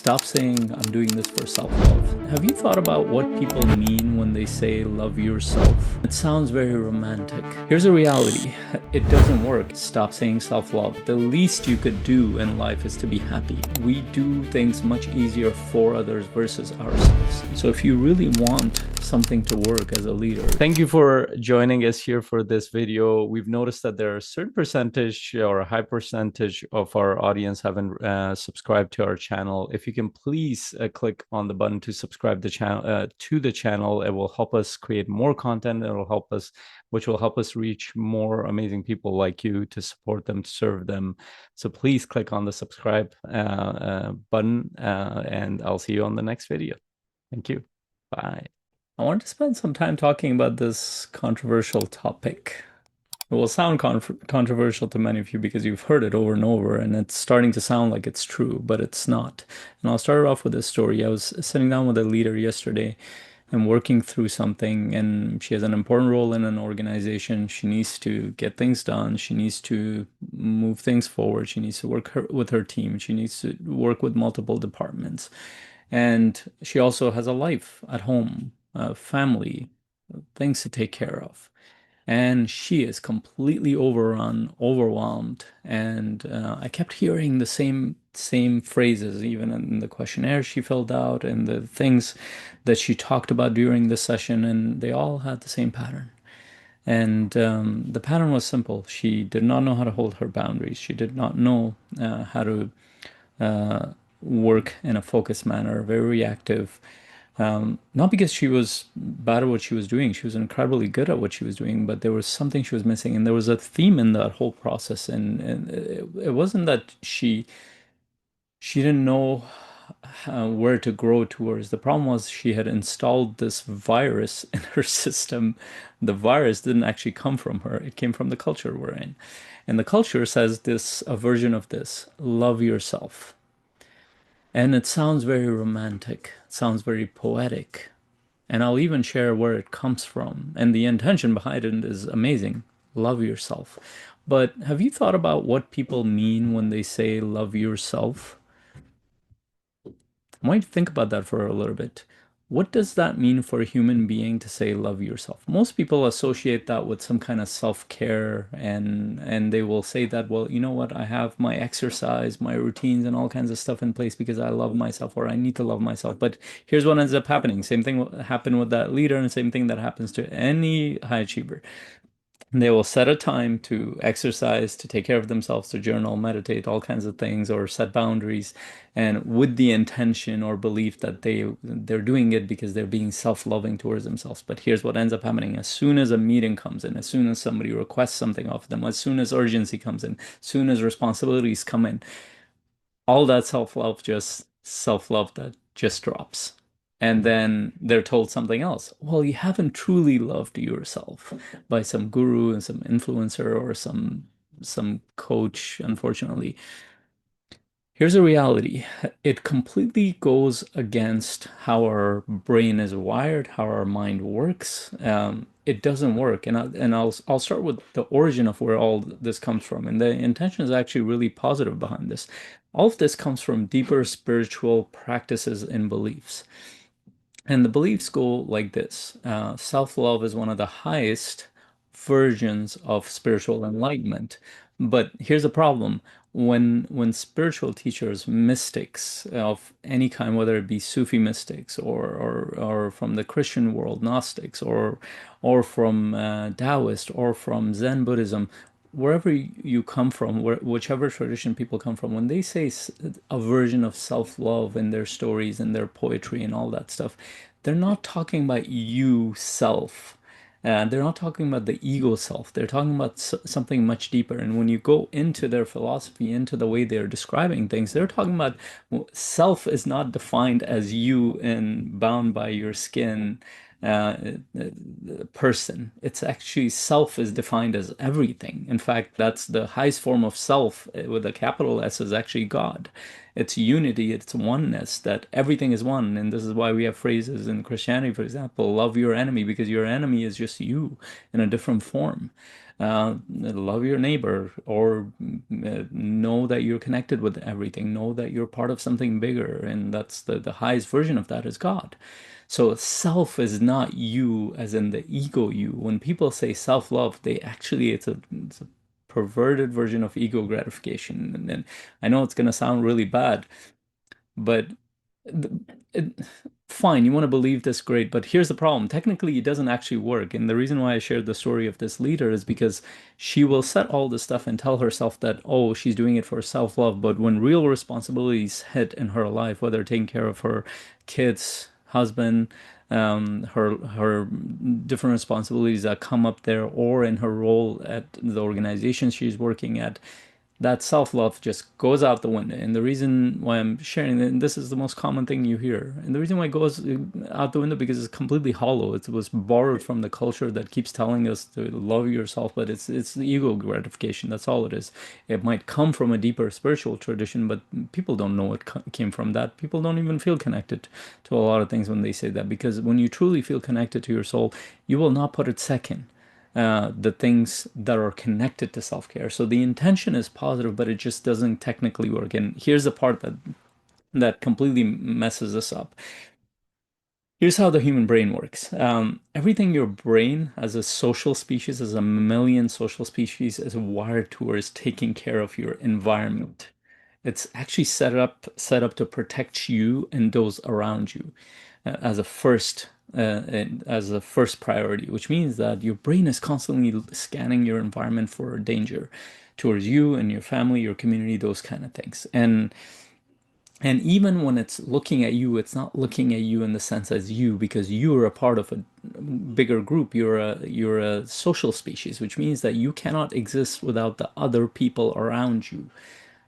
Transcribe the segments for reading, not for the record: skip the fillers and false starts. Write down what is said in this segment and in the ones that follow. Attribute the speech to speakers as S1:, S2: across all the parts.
S1: Stop saying, I'm doing this for self-love. Have you thought about what people mean when they say love yourself? It sounds very romantic. Here's a reality. It doesn't work. Stop saying self-love. The least you could do in life is to be happy. We do things much easier for others versus ourselves. So if you really want something to work as a leader. Thank you for joining us here for this video. We've noticed that there are a certain percentage or a high percentage of our audience haven't subscribed to our channel. If you can please click on the button to subscribe to the channel, it will help us create more content. It will help us, which will help us reach more amazing people like you, to support them, to serve them. So please click on the subscribe button, and I'll see you on the next video. Thank you. Bye. I want to spend some time talking about this controversial topic. It will sound controversial to many of you because you've heard it over and over, and it's starting to sound like it's true, but it's not. And I'll start off with this story. I was sitting down with a leader yesterday and working through something, and she has an important role in an organization. She needs to get things done. She needs to move things forward. She needs to work with her team. She needs to work with multiple departments. And she also has a life at home, a family, things to take care of. And she is completely overrun, overwhelmed. And I kept hearing the same phrases, even in the questionnaire she filled out and the things that she talked about during the session, and they all had the same pattern. And the pattern was simple. She did not know how to hold her boundaries. She did not know how to work in a focused manner, very reactive. Not because she was bad at what she was doing. She was incredibly good at what she was doing, but there was something she was missing. And there was a theme in that whole process. And it wasn't that she didn't know where to grow towards. The problem was she had installed this virus in her system. The virus didn't actually come from her. It came from the culture we're in. And the culture says this, a version of this: love yourself. And it sounds very romantic. It sounds very poetic. And I'll even share where it comes from. And the intention behind it is amazing. Love yourself. But have you thought about what people mean when they say love yourself? I want you to think about that for a little bit. What does that mean for a human being to say love yourself? Most people associate that with some kind of self-care, and they will say that, well, you know what, I have my exercise, my routines, and all kinds of stuff in place because I love myself, or I need to love myself. But here's what ends up happening. Same thing happened with that leader, and same thing that happens to any high achiever. They will set a time to exercise, to take care of themselves, to journal, meditate, all kinds of things, or set boundaries, and with the intention or belief that they're doing it because they're being self-loving towards themselves. But here's what ends up happening. As soon as a meeting comes in, as soon as somebody requests something of them, as soon as urgency comes in, as soon as responsibilities come in, all that self-love that just drops. And then they're told something else. Well, you haven't truly loved yourself by some guru and some influencer or some coach, unfortunately. Here's a reality. It completely goes against how our brain is wired, how our mind works. It doesn't work. And I'll start with the origin of where all this comes from. And the intention is actually really positive behind this. All of this comes from deeper spiritual practices and beliefs. And the beliefs go like this. Self-love is one of the highest versions of spiritual enlightenment. But here's the problem. When spiritual teachers, mystics of any kind, whether it be Sufi mystics or from the Christian world, Gnostics, or from Taoist or from Zen Buddhism, wherever you come from, whichever tradition people come from, when they say a version of self-love in their stories and their poetry and all that stuff, they're not talking about you self. They're not talking about the ego self. They're talking about something much deeper. And when you go into their philosophy, into the way they're describing things, they're talking about self is not defined as you and bound by your skin uh, person. It's actually self is defined as everything. In fact, that's the highest form of self with a capital S is actually God. It's unity, it's oneness, that everything is one. And this is why we have phrases in Christianity, for example, love your enemy, because your enemy is just you in a different form. Love your neighbor, or know that you're connected with everything. Know that you're part of something bigger, and that's the highest version of that is God. So self is not you, as in the ego you. When people say self-love, they actually it's a perverted version of ego gratification. And I know it's gonna sound really bad, but th- it, fine, you want to believe this, great. But here's the problem. Technically, it doesn't actually work. And the reason why I shared the story of this leader is because she will set all this stuff and tell herself that, oh, she's doing it for self-love. But when real responsibilities hit in her life, whether taking care of her kids, husband, her different responsibilities that come up there, or in her role at the organization she's working at, that self-love just goes out the window. And the reason why I'm sharing, and this is the most common thing you hear, and the reason why it goes out the window because it's completely hollow. It was borrowed from the culture that keeps telling us to love yourself, but it's the ego gratification. That's all it is. It might come from a deeper spiritual tradition, but people don't know it came from that. People don't even feel connected to a lot of things when they say that, because when you truly feel connected to your soul, you will not put it second, the things that are connected to self-care. So the intention is positive, but it just doesn't technically work. And here's the part that completely messes us up. Here's how the human brain works. Everything your brain, as a social species, as a mammalian social species, is wired towards taking care of your environment. It's actually set up to protect you and those around you, as a first priority, which means that your brain is constantly scanning your environment for danger towards you and your family, your community, those kind of things. And even when it's looking at you, it's not looking at you in the sense as you, because you are a part of a bigger group. You're a social species, which means that you cannot exist without the other people around you.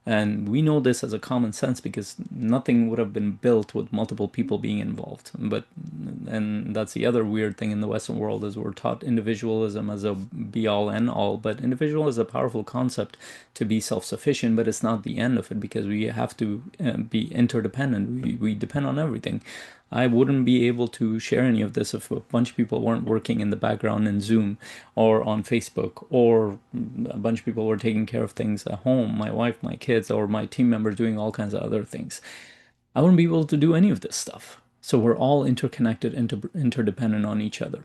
S1: And we know this as a common sense because nothing would have been built with multiple people being involved. And that's the other weird thing in the Western world is we're taught individualism as a be all end all, but individual is a powerful concept to be self-sufficient, but it's not the end of it because we have to be interdependent. We depend on everything. I wouldn't be able to share any of this if a bunch of people weren't working in the background in Zoom or on Facebook, or a bunch of people were taking care of things at home, my wife, my kids, or my team members doing all kinds of other things. I wouldn't be able to do any of this stuff. So we're all interconnected, interdependent on each other.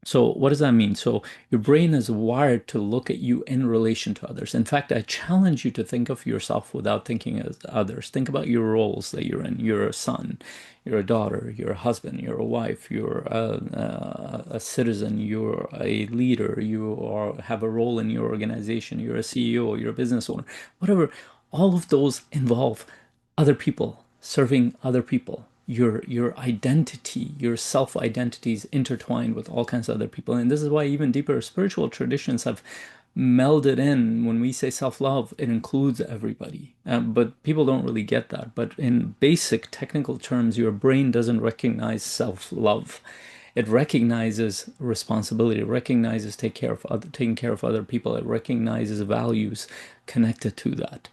S1: So what does that mean? So your brain is wired to look at you in relation to others. In fact, I challenge you to think of yourself without thinking of others. Think about your roles that you're in. You're a son, you're a daughter, you're a husband, you're a wife, you're a citizen, you're a leader, have a role in your organization, you're a CEO, you're a business owner, whatever. All of those involve other people, serving other people. Your identity, your self-identity is intertwined with all kinds of other people. And this is why even deeper spiritual traditions have melded in. When we say self-love, it includes everybody. But people don't really get that. But in basic technical terms, your brain doesn't recognize self-love. It recognizes responsibility, it recognizes taking care of other people, it recognizes values connected to that.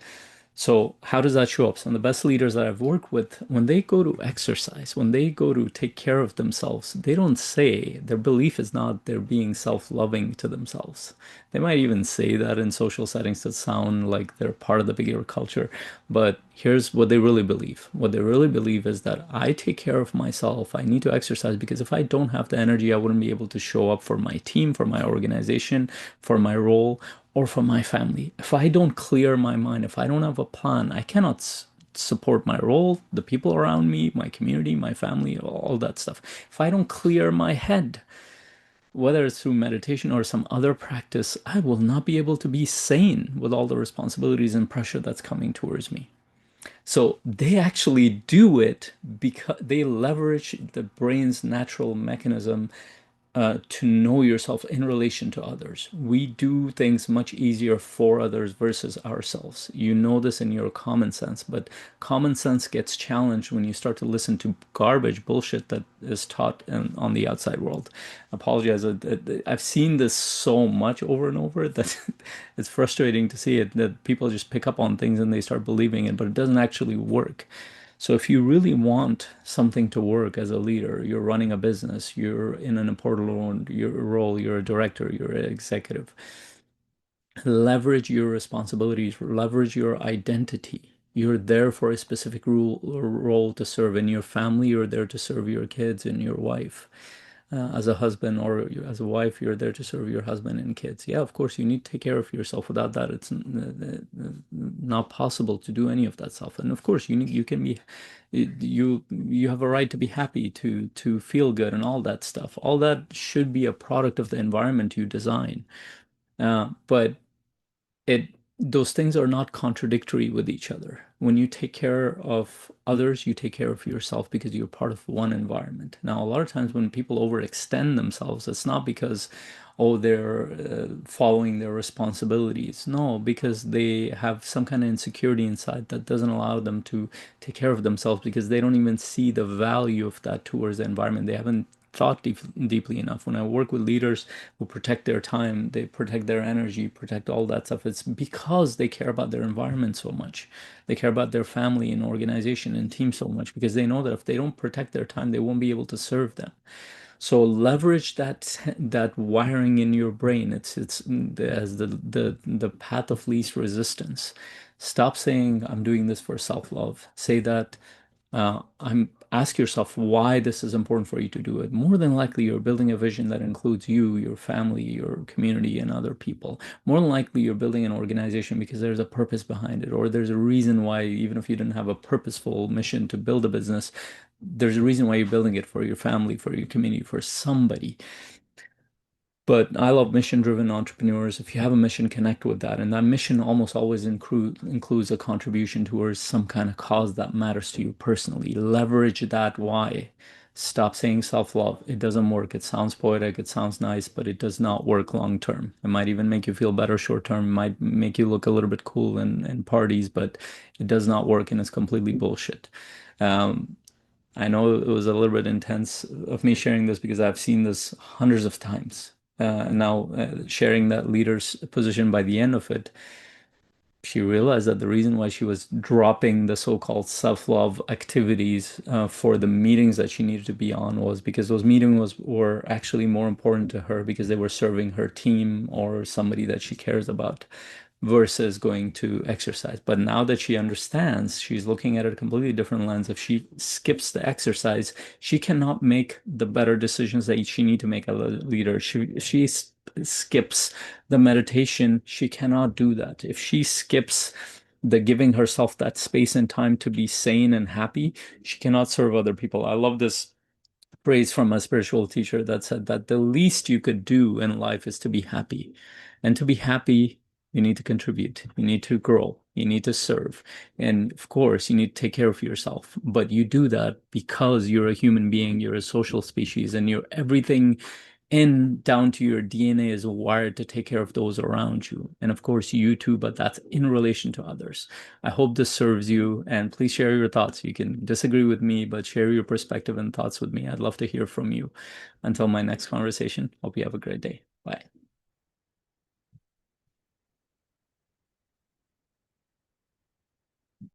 S1: So how does that show up? Some of the best leaders that I've worked with, when they go to exercise, when they go to take care of themselves, they don't say, their belief is not they're being self-loving to themselves. They might even say that in social settings that sound like they're part of the bigger culture. But here's what they really believe. What they really believe is that I take care of myself. I need to exercise because if I don't have the energy, I wouldn't be able to show up for my team, for my organization, for my role, or for my family. If I don't clear my mind, if I don't have a plan, I cannot support my role, the people around me, my community, my family, all that stuff. If I don't clear my head, whether it's through meditation or some other practice, I will not be able to be sane with all the responsibilities and pressure that's coming towards me. So they actually do it because they leverage the brain's natural mechanism to know yourself in relation to others. We do things much easier for others versus ourselves. You know this in your common sense, but common sense gets challenged when you start to listen to garbage bullshit that is taught on the outside world. I apologize. I've seen this so much over and over that it's frustrating to see it, that people just pick up on things and they start believing it, but it doesn't actually work. So if you really want something to work as a leader, you're running a business, you're in an important role, you're a director, you're an executive, leverage your responsibilities, leverage your identity. You're there for a specific role to serve in your family. You're there to serve your kids and your wife. As a husband or as a wife, you're there to serve your husband and kids. Yeah, of course, you need to take care of yourself. Without that, it's not possible to do any of that stuff. And of course, you can be, you have a right to be happy, to feel good, and all that stuff. All that should be a product of the environment you design. But it those things are not contradictory with each other. When you take care of others, you take care of yourself because you're part of one environment. Now, a lot of times when people overextend themselves, it's not because, oh, they're following their responsibilities. No, because they have some kind of insecurity inside that doesn't allow them to take care of themselves because they don't even see the value of that towards the environment. They haven't thought deeply enough. When I work with leaders who protect their time, they protect their energy, protect all that stuff, it's because they care about their environment so much. They care about their family and organization and team so much because they know that if they don't protect their time, they won't be able to serve them. So leverage that wiring in your brain. It's as the path of least resistance. Stop saying I'm doing this for self-love. Say that I'm ask yourself why this is important for you to do it. More than likely, you're building a vision that includes you, your family, your community, and other people. More than likely, you're building an organization because there's a purpose behind it, or there's a reason why, even if you didn't have a purposeful mission to build a business, there's a reason why you're building it for your family, for your community, for somebody. But I love mission-driven entrepreneurs. If you have a mission, connect with that. And that mission almost always includes a contribution towards some kind of cause that matters to you personally. Leverage that why. Stop saying self-love. It doesn't work. It sounds poetic, it sounds nice, but it does not work long term. It might even make you feel better short term. It might make you look a little bit cool in parties, but it does not work and it's completely bullshit. Um, I know it was a little bit intense of me sharing this because I've seen this hundreds of times. Now, sharing that leader's position by the end of it, she realized that the reason why she was dropping the so-called self-love activities for the meetings that she needed to be on was because those meetings were actually more important to her because they were serving her team or somebody that she cares about versus going to exercise. But now that she understands, she's looking at it a completely different lens. If she skips the exercise, she cannot make the better decisions that she need to make as a leader. She skips the meditation, she cannot do that. If she skips the giving herself that space and time to be sane and happy, she cannot serve other people. I love this phrase from a spiritual teacher that said that the least you could do in life is to be happy. And to be happy, you need to contribute, you need to grow, you need to serve. And of course, you need to take care of yourself. But you do that because you're a human being, you're a social species, and you're everything in down to your DNA is wired to take care of those around you. And of course, you too, but that's in relation to others. I hope this serves you, and please share your thoughts. You can disagree with me, but share your perspective and thoughts with me. I'd love to hear from you. Until my next conversation, hope you have a great day. Bye.